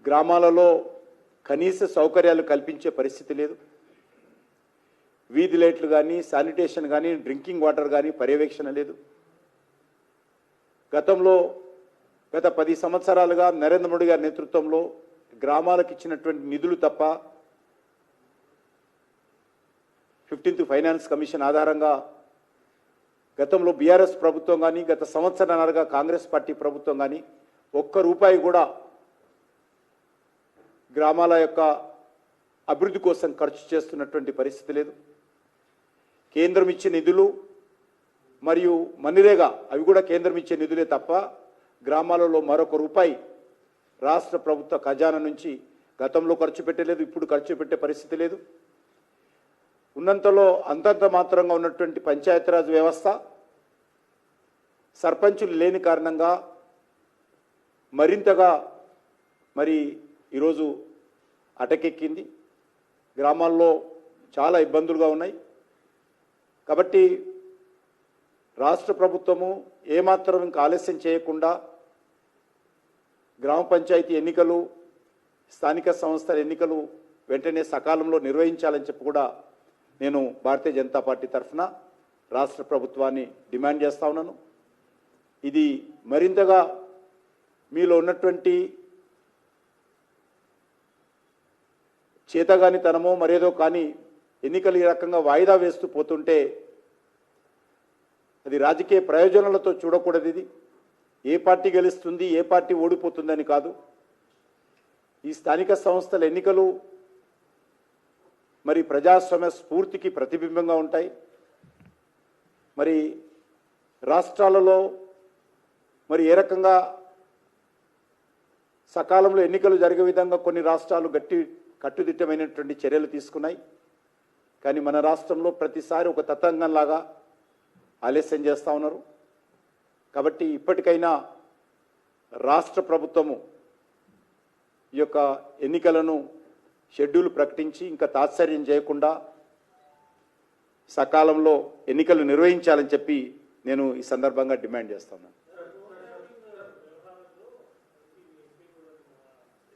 గ్రామాలలో కనీస సౌకర్యాలు కల్పించే పరిస్థితి లేదు. వీధి లైట్లు కానీ, శానిటేషన్ కానీ, డ్రింకింగ్ వాటర్ కానీ పర్యవేక్షణ లేదు. గత 10 సంవత్సరాలుగా నరేంద్ర మోడీ గారి నేతృత్వంలో గ్రామాలకు ఇచ్చినటువంటి నిధులు తప్ప 15th ఫైనాన్స్ కమిషన్ ఆధారంగా గతంలో బీఆర్ఎస్ ప్రభుత్వం కానీ, గత సంవత్సరాలుగా కాంగ్రెస్ పార్టీ ప్రభుత్వం కానీ ₹1 కూడా గ్రామాల యొక్క అభివృద్ధి కోసం ఖర్చు చేస్తున్నటువంటి పరిస్థితి లేదు. కేంద్రం ఇచ్చే నిధులు మరియు మన్నిరేగా అవి కూడా కేంద్రం ఇచ్చే నిధులే తప్ప గ్రామాలలో మరొక రూపాయి రాష్ట్ర ప్రభుత్వ ఖజానా నుంచి గతంలో ఖర్చు పెట్టలేదు, ఇప్పుడు ఖర్చు పెట్టే పరిస్థితి లేదు. ఉన్నంతలో అంతంత మాత్రంగా ఉన్నటువంటి పంచాయతీరాజ్ వ్యవస్థ సర్పంచులు లేని కారణంగా మరింతగా ఈరోజు అటకెక్కింది. గ్రామాల్లో చాలా ఇబ్బందులుగా ఉన్నాయి. కాబట్టి రాష్ట్ర ప్రభుత్వము ఏమాత్రం ఇంకా ఆలస్యం చేయకుండా గ్రామ పంచాయతీ ఎన్నికలు, స్థానిక సంస్థల ఎన్నికలు వెంటనే సకాలంలో నిర్వహించాలని చెప్పి కూడా నేను భారతీయ జనతా పార్టీ తరఫున రాష్ట్ర ప్రభుత్వాన్ని డిమాండ్ చేస్తా ఉన్నాను. ఇది మరింతగా మీలో ఉన్నటువంటి చేతగానితనమో మరేదో కానీ ఎన్నికలు ఈ రకంగా వాయిదా వేస్తూ పోతుంటే అది రాజకీయ ప్రయోజనాలతో చూడకూడదు. ఇది ఏ పార్టీ గెలుస్తుంది, ఏ పార్టీ ఓడిపోతుందని కాదు. ఈ స్థానిక సంస్థల ఎన్నికలు ప్రజాస్వామ్య స్ఫూర్తికి ప్రతిబింబంగా ఉంటాయి. రాష్ట్రాలలో ఏ రకంగా సకాలంలో ఎన్నికలు జరిగే విధంగా కొన్ని రాష్ట్రాలు కట్టుదిట్టమైనటువంటి చర్యలు తీసుకున్నాయి. కానీ మన రాష్ట్రంలో ప్రతిసారి ఒక తతంగంలాగా ఆలస్యం చేస్తూ ఉన్నారు. కాబట్టి ఇప్పటికైనా రాష్ట్ర ప్రభుత్వము ఈ యొక్క ఎన్నికలను షెడ్యూల్ ప్రకటించి ఇంకా తాత్సర్యం చేయకుండా సకాలంలో ఎన్నికలు నిర్వహించాలని చెప్పి నేను ఈ సందర్భంగా డిమాండ్ చేస్తున్నాను.